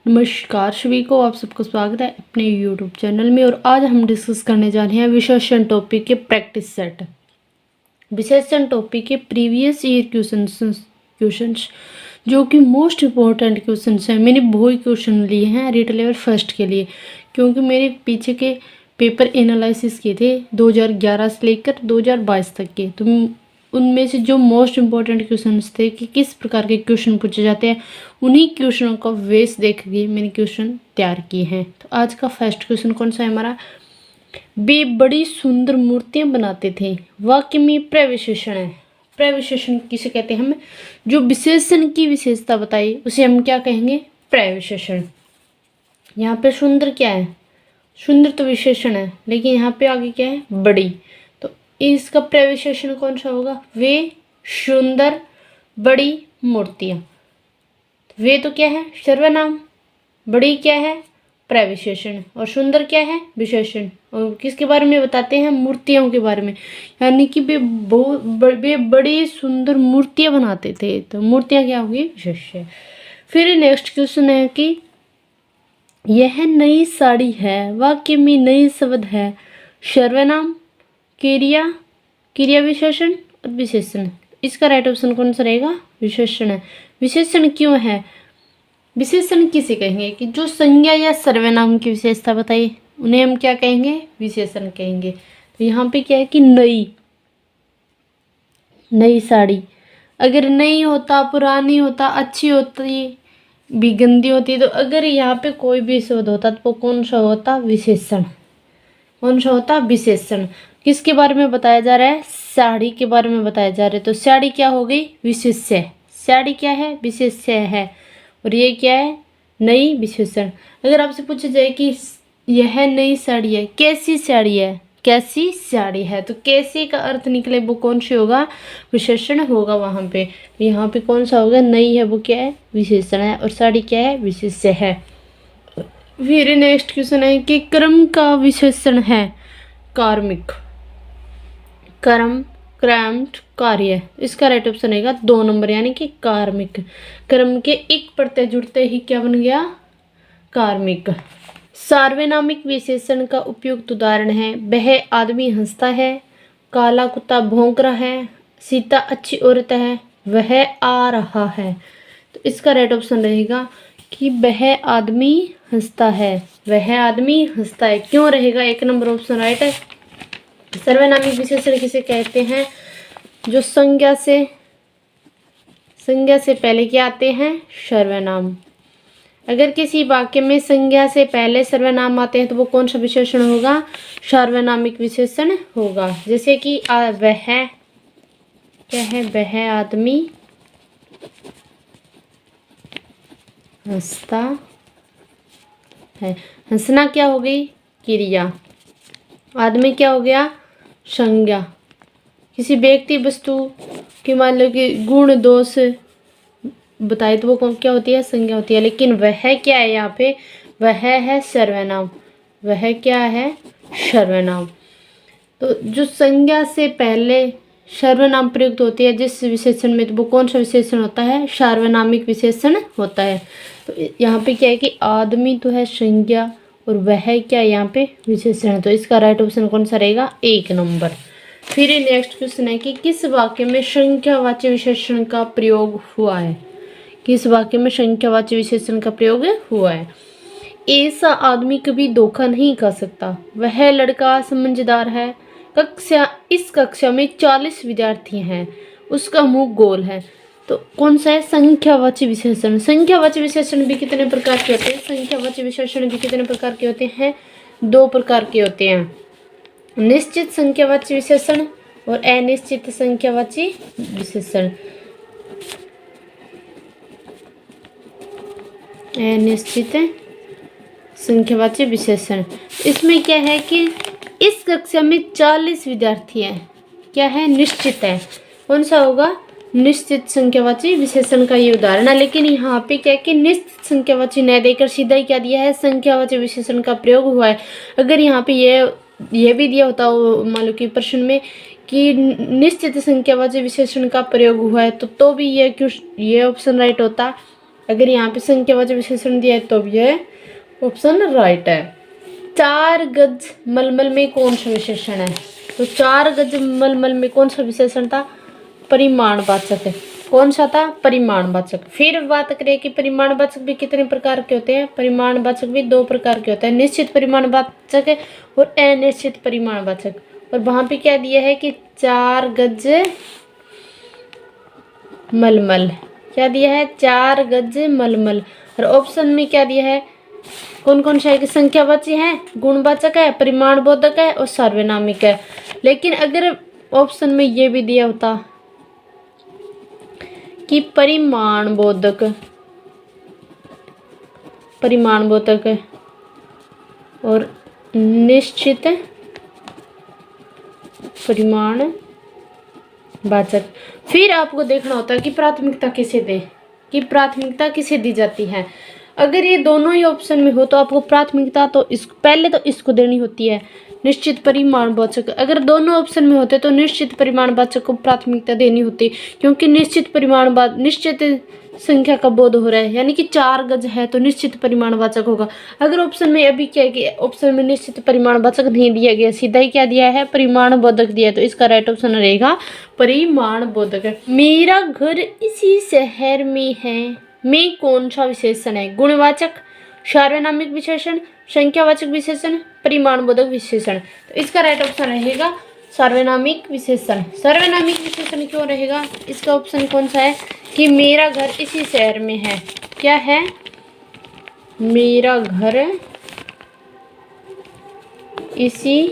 नमस्कार सभी को, आप सबका स्वागत है अपने यूट्यूब चैनल में। और आज हम डिस्कस करने जा रहे हैं विशेषण टॉपिक के प्रैक्टिस सेट। विशेषण टॉपिक के प्रीवियस ईयर क्वेश्चंस जो कि मोस्ट इम्पोर्टेंट क्वेश्चंस हैं। मैंने वही क्वेश्चन लिए हैं रीट लेवल फर्स्ट के लिए, क्योंकि मेरे पीछे के पेपर एनालिसिस किए थे 2011 से लेकर 2022 तक के, तो उनमें से जो मोस्ट इम्पोर्टेंट क्वेश्चंस थे कि किस प्रकार के क्वेश्चन पूछे जाते हैं, उन्हीं क्वेश्चनों का बेस देख के मैंने क्वेश्चन तैयार किए हैं। तो आज का फर्स्ट क्वेश्चन कौन सा है हमारा? वे बड़ी सुंदर मूर्तियां बनाते थे, वाक्य में प्रविशेषण है। प्रविशेषण किसे कहते हैं? हम जो विशेषण की विशेषता बताई उसे हम क्या कहेंगे? प्रविशेषण। यहाँ पे सुंदर क्या है? सुंदर तो विशेषण है, लेकिन यहाँ पे आगे क्या है? बड़ी। तो इसका प्रविशेषण कौन सा होगा? वे सुंदर बड़ी मूर्तियां। वे तो क्या है? सर्वनाम। बड़ी क्या है? प्रविशेषण। और सुंदर क्या है? विशेषण। और किसके बारे में बताते हैं? मूर्तियों के बारे में। यानी कि वे बड़ी सुंदर मूर्तियां बनाते थे, तो मूर्तियां क्या होगी? विशेषण। फिर नेक्स्ट क्वेश्चन है कि यह नई साड़ी है, वाक्य में नई शब्द है, सर्वनाम, क्रिया, क्रिया विशेषण और विशेषण। इसका राइट ऑप्शन कौन सा रहेगा? विशेषण है। विशेषण क्यों है? विशेषण किसे कहेंगे? कि जो संज्ञा या सर्वनाम की विशेषता बताइए उन्हें हम क्या कहेंगे? विशेषण कहेंगे। तो यहाँ पे क्या है कि नई साड़ी, अगर नई होता, पुरानी होता, अच्छी होती, भी गंदी होती, तो अगर यहाँ पे कोई भी शब्द होता तो वो कौन सा होता? विशेषण। कौन सा होता? विशेषण। किसके बारे में बताया जा रहा है? साड़ी के बारे में बताया जा रहा है। तो साड़ी क्या हो गई? विशेष्य। साड़ी क्या है? विशेष्य है। और ये क्या है? नई विशेषण। अगर आपसे पूछा जाए कि यह नई साड़ी है, कैसी साड़ी है? कैसी साड़ी है, तो कैसी का अर्थ निकले वो कौन सी होगा? विशेषण होगा वहां पे। यहाँ पे कौन सा होगा? नई है, वो क्या है? विशेषण है। और साड़ी क्या है? विशेष्य है। फिर नेक्स्ट क्वेश्चन है कि क्रम का विशेषण है कार्मिक। कर्म, क्रम, कार्य। इसका राइट ऑप्शन रहेगा 2 नंबर, यानी कि कार्मिक। कर्म के एक प्रत्यय जुड़ते ही क्या बन गया? कार्मिक। सार्वनामिक विशेषण का उपयुक्त उदाहरण है वह आदमी हंसता है, काला कुत्ता भौंक रहा है, सीता अच्छी औरत है, वह आ रहा है। तो इसका राइट ऑप्शन रहेगा कि वह आदमी हंसता है। वह आदमी हंसता है क्यों रहेगा? 1 नंबर ऑप्शन राइट है। सर्वनामिक विशेषण किसे कहते हैं? जो संज्ञा से पहले क्या आते हैं? सर्वनाम। अगर किसी वाक्य में संज्ञा से पहले सर्वनाम आते हैं तो वो कौन सा विशेषण होगा? सार्वनामिक विशेषण होगा। जैसे कि वह क्या है? वह आदमी हंसता है। हंसना क्या हो गई? क्रिया। आदमी क्या हो गया? संज्ञा। किसी व्यक्ति वस्तु की मान लो कि गुण दोष बताए तो वो क्या होती है? संज्ञा होती है। लेकिन वह क्या है यहाँ पे? वह है सर्वनाम। वह क्या है? सर्वनाम। तो जो संज्ञा से पहले सर्वनाम प्रयुक्त होती है जिस विशेषण में, तो वो कौन सा विशेषण होता है? सार्वनामिक विशेषण होता है। तो यहाँ पे क्या है कि आदमी तो है संज्ञा और वह क्या है? यहाँ पे विशेषण है। तो इसका राइट ऑप्शन कौन सा रहेगा? 1 नंबर। फिर नेक्स्ट क्वेश्चन है कि किस वाक्य में संख्यावाचक विशेषण का प्रयोग हुआ है? किस वाक्य में संख्यावाचक विशेषण का प्रयोग हुआ है? ऐसा आदमी कभी धोखा नहीं कर सकता, वह लड़का समझदार है, इस कक्षा में 40 विद्यार्थी हैं, उसका मुंह गोल है। तो कौन सा है? संख्यावाचक विशेषण। संख्यावाचक विशेषण भी कितने प्रकार के होते हैं? संख्यावाचक विशेषण भी कितने प्रकार के होते हैं? 2 प्रकार के होते हैं, निश्चित संख्यावाचक विशेषण और अनिश्चित संख्यावाचक विशेषण। अनिश्चित संख्यावाचक विशेषण। इसमें क्या है कि इस कक्षा में 40 विद्यार्थी हैं, क्या है? निश्चित है। कौन सा होगा? निश्चित संख्यावाचक विशेषण का ये उदाहरण है। लेकिन यहाँ पे क्या है कि निश्चित संख्यावाचक न देकर सीधा ही क्या दिया है? संख्यावाचक विशेषण का प्रयोग हुआ है। अगर यहाँ पे ये भी दिया होता मान लो कि प्रश्न में कि निश्चित संख्यावाचक विशेषण का प्रयोग हुआ है तो भी ये ऑप्शन राइट होता। अगर यहाँ पे संख्यावाचक विशेषण दिया है तो यह ऑप्शन राइट है। 4 गज मलमल में कौन सा विशेषण है? तो 4 गज मलमल में कौन सा विशेषण था? परिमाणवाचक है। कौन सा था? परिमाणवाचक। फिर बात करें कि परिमाणवाचक भी कितने प्रकार के होते हैं? परिमाणवाचक भी 2 प्रकार के होते हैं, निश्चित परिमाणवाचक और अनिश्चित परिमाणवाचक। और वहां पे क्या दिया है कि 4 गज मलमल। क्या दिया है? 4 गज मलमल। और ऑप्शन में क्या दिया है? कौन कौन सा है कि संख्यावाची है, गुणवाचक है, परिमाणबोधक है और सार्वनामिक है। लेकिन अगर ऑप्शन में ये भी दिया होता कि परिमाणबोधक और निश्चित परिमाणवाचक, फिर आपको देखना होता है कि प्राथमिकता किसे दी जाती है। अगर ये दोनों ही ऑप्शन में हो तो आपको प्राथमिकता तो पहले तो इसको देनी होती है, निश्चित परिमाणवाचक। अगर दोनों ऑप्शन में होते तो निश्चित परिमाणवाचक को प्राथमिकता देनी होती, क्योंकि निश्चित संख्या का बोध हो रहा है, यानी कि 4 गज है तो निश्चित परिमाणवाचक होगा। अगर ऑप्शन में अभी क्या है कि ऑप्शन में निश्चित परिमाणवाचक नहीं दिया गया, सीधा ही क्या दिया है? परिमाणबोधक दिया है। तो इसका राइट ऑप्शन रहेगा परिमाणबोधक। मेरा घर इसी शहर में है में कौन सा विशेषण है? गुणवाचक, सार्वनामिक विशेषण, संख्यावाचक विशेषण, परिमाणबोधक विशेषण। तो इसका राइट ऑप्शन रहेगा सार्वनामिक विशेषण। सार्वनामिक विशेषण क्यों रहेगा? इसका ऑप्शन कौन सा है कि मेरा घर इसी शहर में है। क्या है? मेरा घर इसी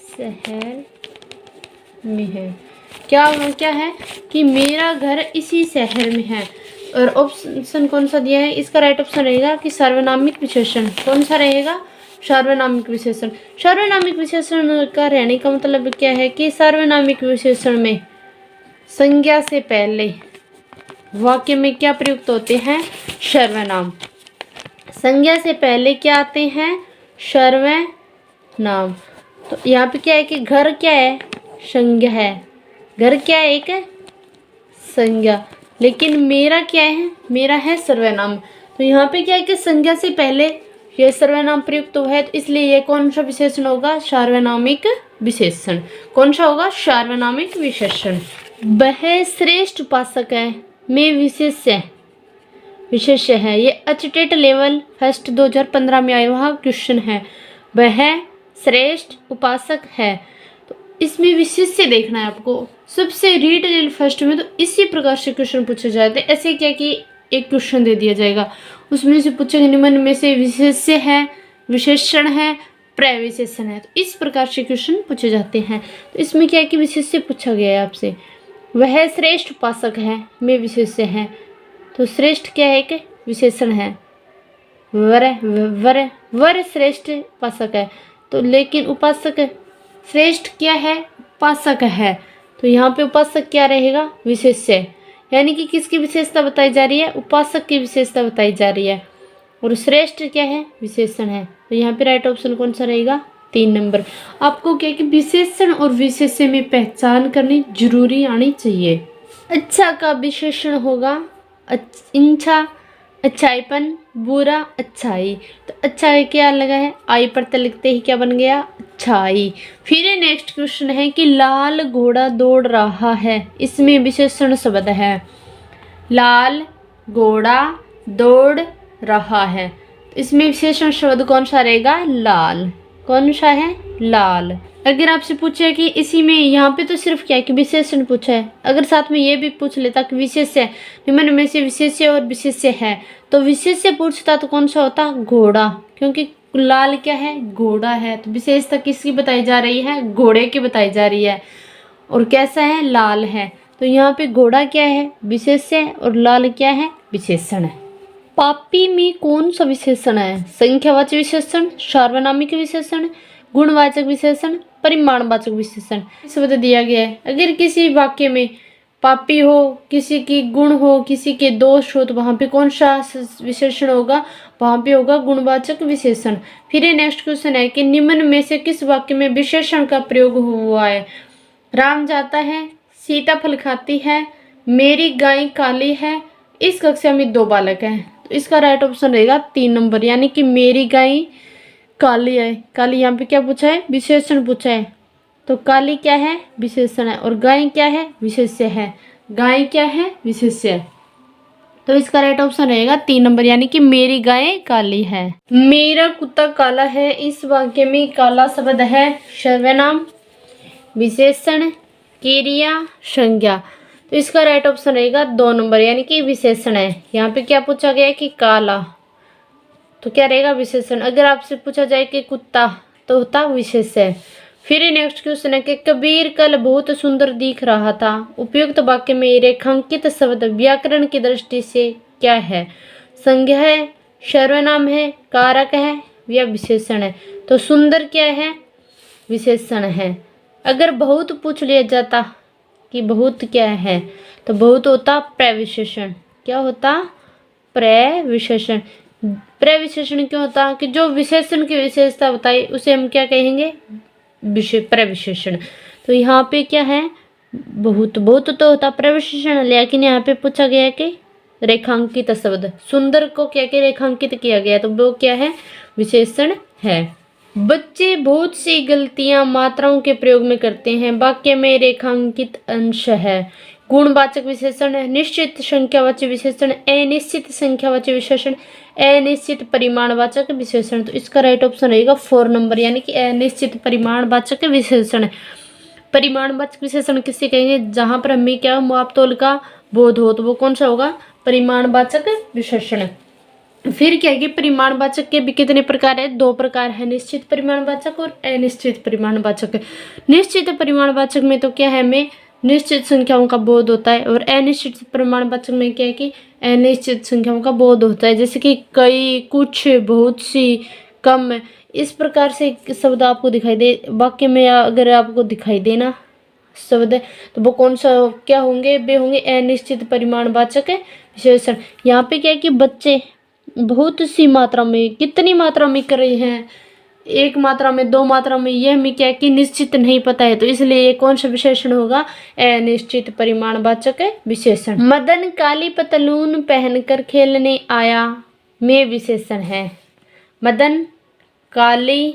शहर में है। क्या है कि मेरा घर इसी शहर में है। और ऑप्शन कौन सा दिया है? इसका राइट ऑप्शन रहेगा कि सार्वनामिक विशेषण। कौन सा रहेगा? सार्वनामिक विशेषण। सार्वनामिक विशेषण का रहने का मतलब क्या है कि सार्वनामिक विशेषण में संज्ञा से पहले वाक्य में क्या प्रयुक्त होते हैं? सर्वनाम। संज्ञा से पहले क्या आते हैं? सर्वनाम। तो यहाँ पे क्या है कि घर क्या है? संज्ञा है। घर क्या है? एक संज्ञा। लेकिन मेरा क्या है? मेरा है सर्वनाम। तो यहाँ पे क्या है कि संज्ञा से पहले यह सर्वनाम प्रयुक्त हुआ है, तो इसलिए यह कौन सा विशेषण होगा? सार्वनामिक विशेषण। कौन सा होगा? सार्वनामिक विशेषण। वह श्रेष्ठ उपासक है में विशेष्य है। ये अचटेट लेवल फर्स्ट 2015 में आया हुआ क्वेश्चन है। वह श्रेष्ठ उपासक है, तो इसमें विशेष्य देखना है आपको। सबसे रीड लेवल फर्स्ट में तो इसी प्रकार से क्वेश्चन पूछे जाते हैं। ऐसे क्या कि एक क्वेश्चन दे दिया जाएगा, उसमें से पूछेंगे निम्न में से विशेष्य है, विशेषण है, प्रविशेषण है। तो इस प्रकार से क्वेश्चन पूछे जाते हैं। तो इसमें क्या है कि विशेष्य पूछा गया है आपसे। वह श्रेष्ठ उपासक है में विशेष्य है, तो श्रेष्ठ क्या है? एक विशेषण है। वर श्रेष्ठ उपासक है, तो लेकिन उपासक श्रेष्ठ क्या है? उपासक है। तो यहाँ पे उपासक क्या रहेगा? विशेष्य। यानी कि किसकी विशेषता बताई जा रही है? उपासक की विशेषता बताई जा रही है। और श्रेष्ठ क्या है? विशेषण है। तो यहाँ पे राइट ऑप्शन कौन सा रहेगा? 3 नंबर। आपको क्या कि विशेषण और विशेष्य में पहचान करनी जरूरी आनी चाहिए। अच्छा का विशेषण होगा अच्छा, अच्छाईपन, बुरा, अच्छाई। तो अच्छाई क्या लगा है? आई पर तो लिखते ही क्या बन गया? अच्छाई। फिर नेक्स्ट क्वेश्चन है कि लाल घोड़ा दौड़ रहा है, इसमें विशेषण शब्द है। लाल घोड़ा दौड़ रहा है, तो इसमें विशेषण शब्द कौन सा रहेगा? लाल। कौन सा है? लाल। अगर आपसे पूछे कि इसी में यहाँ पे तो सिर्फ क्या है कि विशेषण पूछा है, अगर साथ में ये भी पूछ लेता कि विशेष्य निम्न में से विशेष्य और विशेष्य है, तो विशेष्य पूछता तो कौन सा होता? घोड़ा, क्योंकि लाल क्या है? घोड़ा है। तो विशेषता किसकी बताई जा रही है? घोड़े की बताई जा रही है। और कैसा है? लाल है। तो यहाँ पे घोड़ा क्या है? विशेष्य, और लाल क्या है? विशेषण है। पापी में कौन सा विशेषण है? संख्यावाचक विशेषण, सार्वनामिक विशेषण, गुणवाचक विशेषण, परिमाणवाचक विशेषण। शब्द दिया गया है। अगर किसी वाक्य में पापी हो, किसी की गुण हो, किसी के दोष हो, तो वहां पे कौन सा विशेषण होगा? वहां पे होगा गुणवाचक विशेषण। फिर ये नेक्स्ट क्वेश्चन है कि निम्न में से किस वाक्य में विशेषण का प्रयोग हुआ है? राम जाता है, सीता फल खाती है, मेरी गाय काली है, इस कक्षा में 2 बालक हैं, तो इसका राइट ऑप्शन रहेगा 3 नंबर, यानी कि मेरी गाय काली है। काली यहाँ पे क्या पूछा है, विशेषण पूछा है, तो काली क्या है, विशेषण है, और गाय क्या है, विशेष्य है। गाय क्या है, विशेष्य है, तो इसका राइट ऑप्शन रहेगा 3 नंबर, यानी कि मेरी गाय काली है। मेरा कुत्ता काला है, इस वाक्य में काला शब्द है सर्वनाम, विशेषण, क्रिया, संज्ञा, तो इसका राइट ऑप्शन रहेगा 2 नंबर, यानी कि विशेषण है। यहाँ पे क्या पूछा गया है कि काला, तो क्या रहेगा, विशेषण। अगर आपसे पूछा जाए कि कुत्ता, तो होता विशेष्य। फिर नेक्स्ट क्वेश्चन है कि कबीर कल बहुत सुंदर दिख रहा था। उपयुक्त वाक्य में रेखांकित शब्द व्याकरण की दृष्टि से क्या है, संज्ञा है, सर्वनाम है, कारक है या विशेषण है। तो सुंदर क्या है, विशेषण है। अगर बहुत पूछ लिया जाता कि बहुत क्या है, तो बहुत होता प्रविशेषण। क्या होता, प्रविशेषण। प्रविशेषण क्यों होता, कि जो विशेषण की विशेषता बताई उसे हम क्या कहेंगे, प्रविशेषण। तो यहाँ पे क्या है, बहुत बहुत तो होता प्रविशेषण, लेकिन यहाँ पे पूछा गया है कि रेखांकित शब्द, सुंदर को क्या क्या रेखांकित किया गया, तो वो क्या है, विशेषण है। बच्चे बहुत सी गलतियां मात्राओं के प्रयोग में करते हैं। वाक्य में रेखांकित अंश है। गुणवाचक विशेषण है, निश्चित संख्यावाचक विशेषण, अनिश्चित संख्यावाचक विशेषण, अनिश्चित परिमाणवाचक विशेषण। तो इसका राइट ऑप्शन रहेगा 4 नंबर, यानी कि अनिश्चित परिमाणवाचक विशेषण। परिमाणवाचक विशेषण किसे कहेंगे, जहां पर हमें क्या माप तोल का बोध हो, तो वो कौन सा होगा, परिमाणवाचक विशेषण। फिर क्या है कि परिमाणवाचक के भी कितने प्रकार है, 2 प्रकार है, निश्चित परिमाणवाचक और अनिश्चित परिमाणवाचक। निश्चित परिमाणवाचक में तो क्या है, हमें निश्चित संख्याओं का बोध होता है, और अनिश्चित परिमाणवाचक में क्या है कि अनिश्चित संख्याओं का बोध होता है, जैसे कि कई, कुछ, बहुत सी, कम। इस प्रकार से शब्द आपको दिखाई दे वाक्य में, अगर आपको दिखाई देना शब्द, तो वो कौन सा क्या होंगे, वे होंगे अनिश्चित परिमाणवाचक विशेषण। यहाँ पे क्या है कि बच्चे बहुत सी मात्रा में, कितनी मात्रा में कर रहे हैं, 1 मात्रा में, 2 मात्रा में, यह हमें क्या कि निश्चित नहीं पता है, तो इसलिए ये कौन सा विशेषण होगा, अनिश्चित परिमाणवाचक विशेषण। मदन काली पतलून पहनकर खेलने आया में विशेषण है। मदन काली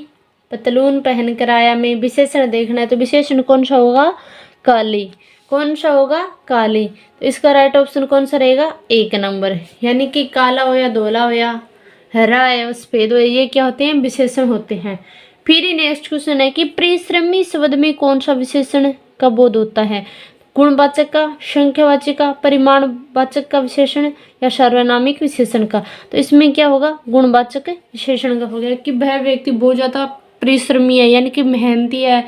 पतलून पहनकर आया में विशेषण देखना है, तो विशेषण कौन सा होगा, काली। कौन सा होगा, काली। तो इसका राइट ऑप्शन कौन सा रहेगा, 1 नंबर, यानी कि काला हो या धोला हो या हरा है सफेद हो, ये क्या होते हैं, विशेषण होते हैं। फिर नेक्स्ट क्वेश्चन है कि परिश्रमी शब्द में कौन सा विशेषण का बोध होता है, गुणवाचक का, संख्यावाचक का, परिमाणवाचक का विशेषण या सार्वनामिक विशेषण का। तो इसमें क्या होगा, गुणवाचक विशेषण का हो गया कि वह व्यक्ति बहुत ज्यादा परिश्रमी है, यानी कि मेहनती है,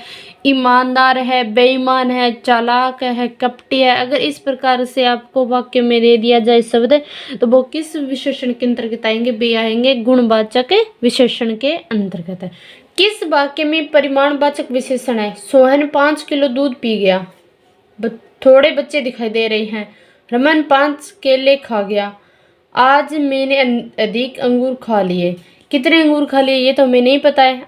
ईमानदार है, बेईमान है, चालाक है, कपटी है। अगर इस प्रकार से आपको वाक्य में दे दिया जाए शब्द, तो वो किस विशेषण के अंतर्गत आएंगे, वे आएंगे गुणवाचक विशेषण के अंतर्गत। किस वाक्य में परिमाणवाचक विशेषण है, सोहन 5 किलो दूध पी गया। थोड़े बच्चे दिखाई दे रहे हैं। रमन 5 केले खा गया। आज मैंने अधिक अंगूर खा लिए। कितने अंगूर खा लिए ये तो हमें नहीं पता है,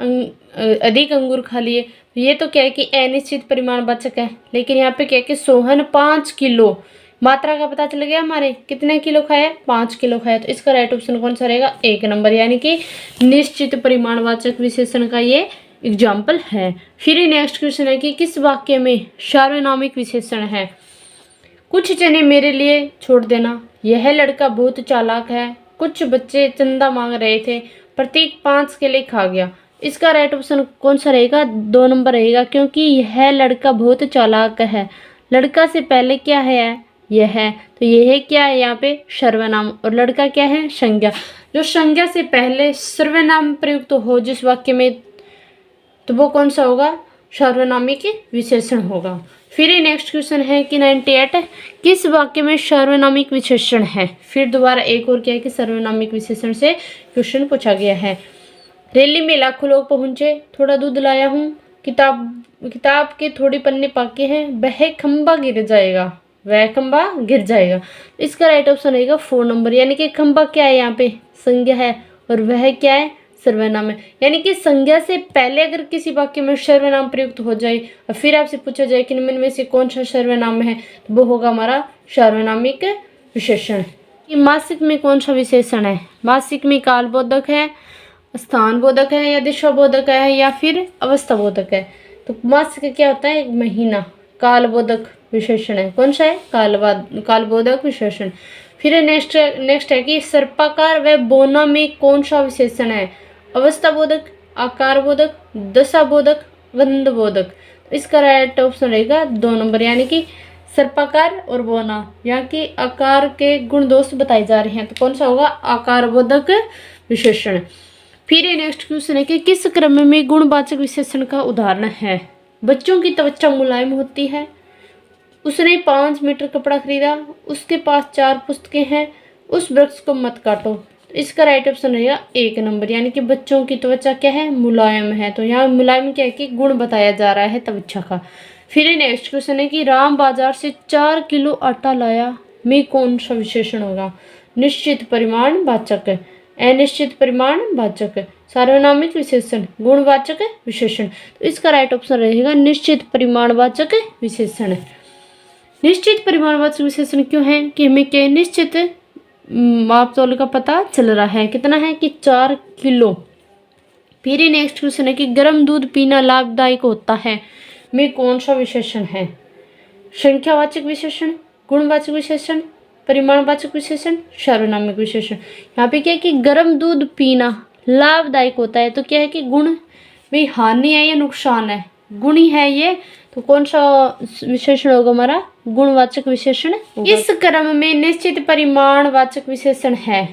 अधिक अंगूर खा लिए, ये तो क्या है कि अनिश्चित परिमाणवाचक है। लेकिन यहाँ पे क्या है कि सोहन 5 किलो, मात्रा का पता चल गया हमारे, कितने किलो खाया, 5 किलो खाया। तो इसका राइट ऑप्शन कौन सा रहेगा, 1 नंबर, यानी कि निश्चित परिमाणवाचक विशेषण का ये एग्जाम्पल है। फिर नेक्स्ट क्वेश्चन है कि किस वाक्य में सार्वनामिक विशेषण है। कुछ चने मेरे लिए छोड़ देना। यह लड़का बहुत चालाक है। कुछ बच्चे चंदा मांग रहे थे। प्रतीक 5 केले खा गया। इसका राइट ऑप्शन कौन सा रहेगा, 2 नंबर रहेगा, क्योंकि यह लड़का बहुत चालाक है। लड़का से पहले क्या है, यह है, तो यह क्या है यहाँ पे सर्वनाम, और लड़का क्या है, संज्ञा। जो संज्ञा से पहले सर्वनाम प्रयुक्त हो जिस वाक्य में, तो वो कौन सा होगा, सार्वनामिक विशेषण होगा। फिर नेक्स्ट क्वेश्चन है कि 98 किस वाक्य में सार्वनामिक विशेषण है। फिर दोबारा एक और क्या है कि सार्वनामिक विशेषण से क्वेश्चन पूछा गया है। रैली में लाखों लोग पहुंचे। थोड़ा दूध लाया हूँ। किताब के थोड़े पन्ने पाके हैं। वह खंबा गिर जाएगा। वह खंबा गिर जाएगा। इसका राइट ऑप्शन रहेगा 4 नंबर, यानी कि खंबा क्या है, यहाँ पे संज्ञा है, और वह क्या है, सर्वनाम है। यानी कि संज्ञा से पहले अगर किसी वाक्य में सर्वनाम प्रयुक्त हो जाए और फिर आपसे पूछा जाए कि निम्न में से कौन सा सर्वनाम है, तो वो होगा हमारा सार्वनामिक विशेषण। कि मासिक में कौन सा विशेषण है? मासिक में कालबोधक है, स्थान बोधक है या दिशाबोधक है या फिर अवस्था बोधक है? तो मासिक क्या होता है? एक महीना। कालबोधक विशेषण है। कौन सा है? कालबोधक विशेषण। फिर नेक्स्ट है कि सर्पाकार व बोना में कौन सा विशेषण है? अवस्था बोधक, आकार बोधक, दशा बोधक, गंध बोधक। तो इसका राइट ऑप्शन रहेगा 2 नंबर, यानी कि सर्पाकार और बोना, यहाँ की आकार के गुण दोष बताए जा रहे हैं, तो कौन सा होगा? आकार बोधक विशेषण। फिर ये नेक्स्ट क्वेश्चन है कि किस क्रम में गुणवाचक विशेषण का उदाहरण है? बच्चों की त्वचा मुलायम होती है, उसने 5 मीटर कपड़ा खरीदा, उसके पास 4 पुस्तकें हैं, उस वृक्ष को मत काटो। तो इसका राइट ऑप्शन रहेगा 1 नंबर, यानी कि बच्चों की त्वचा क्या है? मुलायम है। तो यहाँ मुलायम क्या है कि गुण बताया जा रहा है त्वचा का। फिर नेक्स्ट क्वेश्चन है कि राम बाजार से 4 किलो आटा लाया में कौन सा विशेषण होगा? निश्चित परिमाण वाचक, अनिश्चित परिमाण वाचक, सार्वनामिक विशेषण, गुणवाचक विशेषण। तो इसका राइट ऑप्शन रहेगा निश्चित परिमाणवाचक विशेषण। निश्चित परिमाणवाचक विशेषण क्यों है? कि हमें क्या निश्चित माप तौल का पता चल रहा है, कितना है कि 4 किलो। फिर नेक्स्ट क्वेश्चन है कि गर्म दूध पीना लाभदायक होता है में कौन सा विशेषण है? संख्यावाचक विशेषण, गुणवाचक विशेषण, परिमाणवाचक विशेषण, सार्वनामिक विशेषण। यहाँ पे क्या है कि गर्म दूध पीना लाभदायक होता है, तो क्या है कि गुण भाई हानि है या नुकसान है? गुण ही है ये, तो कौन सा विशेषण होगा हमारा? गुणवाचक विशेषण। इस क्रम में निश्चित परिमाणवाचक विशेषण है।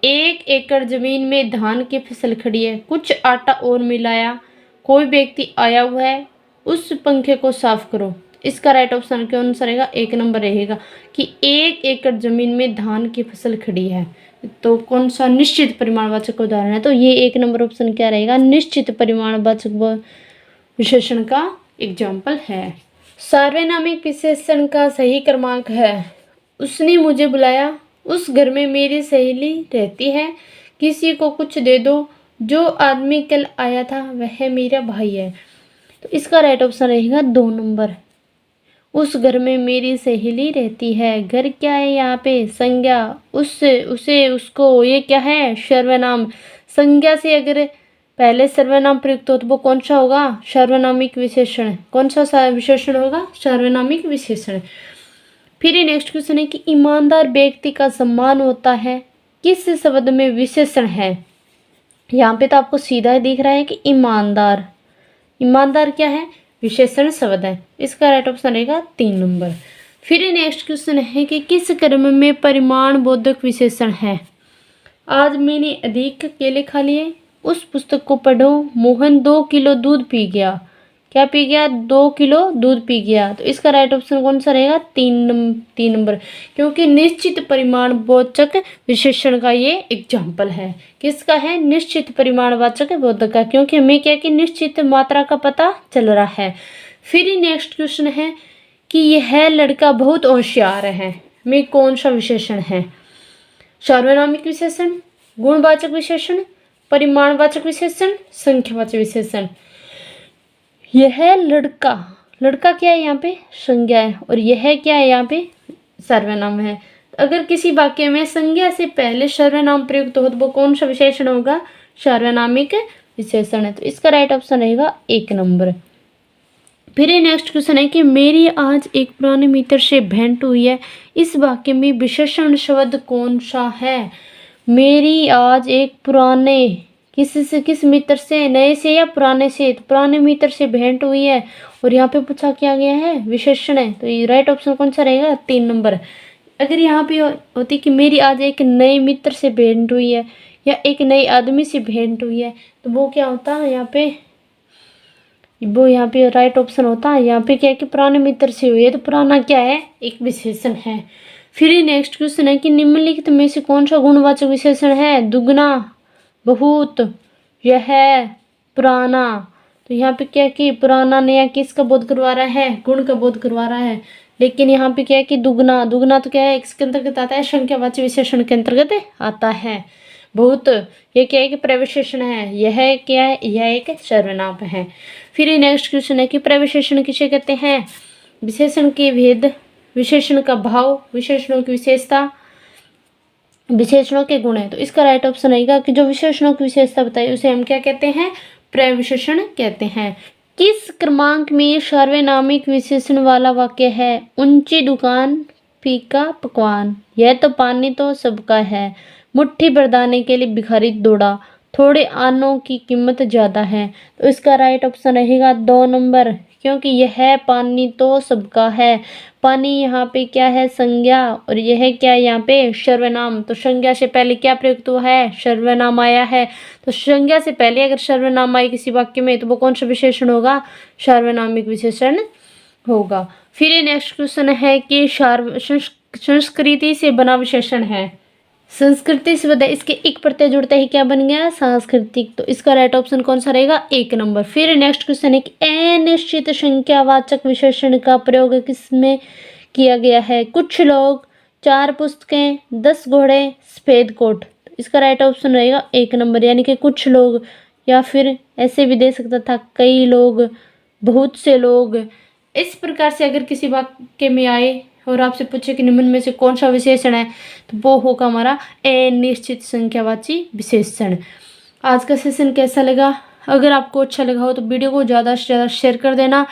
1 एकड़ जमीन में धान की फसल खड़ी है, कुछ आटा और मिलाया, कोई व्यक्ति आया हुआ है, उस पंखे को साफ करो। इसका राइट ऑप्शन के अनुसार रहेगा 1 नंबर रहेगा कि 1 एकड़ जमीन में धान की फसल खड़ी है। तो कौन सा निश्चित परिमाणवाचक उदाहरण है? तो ये 1 नंबर ऑप्शन क्या रहेगा? निश्चित परिमाणवाचक विशेषण का एग्जाम्पल है। सार्वनामिक विशेषण का सही क्रमांक है उसने मुझे बुलाया, उस घर में मेरी सहेली रहती है, किसी को कुछ दे दो, जो आदमी कल आया था वह मेरा भाई है। तो इसका राइट ऑप्शन रहेगा 2 नंबर। उस घर में मेरी सहेली रहती है, घर क्या है यहाँ पे? संज्ञा, उससे, उसे, उसको, ये क्या है? सर्वनाम। संज्ञा से अगर पहले सर्वनाम प्रयुक्त हो तो वो कौन सा होगा? सार्वनामिक विशेषण। कौन सा विशेषण होगा? सार्वनामिक विशेषण। फिर ये नेक्स्ट क्वेश्चन है कि ईमानदार व्यक्ति का सम्मान होता है, किस शब्द में विशेषण है? यहाँ पे तो आपको सीधा दिख रहा है कि ईमानदार। ईमानदार क्या है? विशेषण शब्द है। इसका राइट ऑप्शन रहेगा 3 नंबर। फिर ये नेक्स्ट क्वेश्चन है कि किस क्रम में परिमाण बोधक विशेषण है? आज मैंने अधिक केले खा लिए, उस पुस्तक को पढ़ो, मोहन 2 किलो दूध पी गया। क्या पी गया? 2 किलो दूध पी गया। तो इसका राइट ऑप्शन कौन सा रहेगा? 3 नंबर, क्योंकि निश्चित परिमाणवाचक विशेषण का ये एग्जाम्पल है। किसका है? निश्चित परिमाणवाचक बोधक का, क्योंकि हमें क्या कि निश्चित मात्रा का पता चल रहा है। फिर नेक्स्ट क्वेश्चन है कि यह लड़का बहुत होशियार है में कौन सा विशेषण है? सार्वनामिक विशेषण, गुणवाचक विशेषण, परिमाणवाचक विशेषण, संख्यावाचक विशेषण। यह लड़का, लड़का क्या है यहाँ पे? संज्ञा है, और यह क्या है यहाँ पे? सर्वनाम है। अगर किसी वाक्य में संज्ञा से पहले सर्वनाम प्रयुक्त हो तो वो कौन सा विशेषण होगा? सार्वनामिक विशेषण है। तो इसका राइट ऑप्शन रहेगा 1 नंबर। फिर ये नेक्स्ट क्वेश्चन है कि मेरी आज एक पुराने मित्र से भेंट हुई है, इस वाक्य में विशेषण शब्द कौन सा है? मेरी आज एक पुराने, किस मित्र से? नए से या पुराने से? तो पुराने मित्र से भेंट हुई है, और यहाँ पे पूछा क्या गया है? विशेषण है। तो ये राइट ऑप्शन कौन सा रहेगा? 3 नंबर। अगर यहाँ पे होती कि मेरी आज एक नए मित्र से भेंट हुई है या एक नए आदमी से भेंट हुई है, तो वो क्या होता है यहाँ पे? वो यहाँ पे राइट ऑप्शन होता है। यहाँ पे क्या है कि पुराने मित्र से हुई है, तो पुराना क्या है? एक विशेषण है। फिर नेक्स्ट क्वेश्चन है कि निम्नलिखित में से कौन सा गुणवाचक विशेषण है? दुगना, बहुत, यह, पुराना। तो यहाँ पे क्या है कि पुराना नया किसका बोध करवा रहा है? गुण का बोध करवा रहा है। लेकिन यहाँ पे क्या है कि दुगना, दुगना तो क्या है? इसके अंतर्गत आता है, संख्यावाचक विशेषण के अंतर्गत आता है। बहुत, ये क्या है कि प्रविशेषण है। यह क्या है? यह एक सर्वनाम है। फिर नेक्स्ट क्वेश्चन है कि प्रविशेषण किसे कहते हैं? विशेषण के भेद, विशेषण का भाव, विशेषणों की विशेषता, विशेषणों के गुण है। तो इसका राइट ऑप्शन रहेगा कि जो विशेषणों की विशेषता बताई उसे हम क्या कहते हैं, प्रविशेषण कहते हैं। किस क्रमांक में सार्वनामिक विशेषण वाला वाक्य है, ऊंची दुकान फीका पकवान, यह तो पानी तो सबका है, मुट्ठी भर दाने के लिए भिखारी दौड़ा, थोड़े आनों की कीमत ज्यादा है। तो इसका राइट ऑप्शन रहेगा 2 नंबर, क्योंकि यह पानी तो सबका है। पानी यहाँ पे क्या है, संज्ञा, और यह क्या है यहाँ पे सर्वनाम। तो संज्ञा से पहले क्या प्रयुक्त हुआ है, सर्वनाम आया है। तो संज्ञा से पहले अगर सर्वनाम आए किसी वाक्य में तो वो कौन सा विशेषण होगा, सार्वनामिक विशेषण होगा। फिर ये नेक्स्ट क्वेश्चन है कि संस्कृति से बना विशेषण है। संस्कृति से बता, इसके एक प्रत्यय जुड़ते ही क्या बन गया, सांस्कृतिक। तो इसका राइट ऑप्शन कौन सा रहेगा, 1 नंबर। फिर नेक्स्ट क्वेश्चन है कि अनिश्चित संख्यावाचक विशेषण का प्रयोग किसमें किया गया है, कुछ लोग, 4 पुस्तकें, 10 घोड़े, सफेद कोट। तो इसका राइट ऑप्शन रहेगा 1 नंबर, यानी कि कुछ लोग, या फिर ऐसे भी दे सकता था कई लोग, बहुत से लोग। इस प्रकार से अगर किसी वाक्य में आए और आपसे पूछे कि निम्न में से कौन सा विशेषण है, तो वो होगा हमारा अनिश्चित संख्यावाची विशेषण। आज का सेशन कैसा लगा, अगर आपको अच्छा लगा हो तो वीडियो को ज़्यादा से ज़्यादा शेयर कर देना।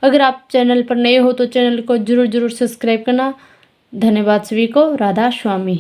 अगर आप चैनल पर नए हो तो चैनल को जरूर सब्सक्राइब करना। धन्यवाद सभी को, राधा स्वामी।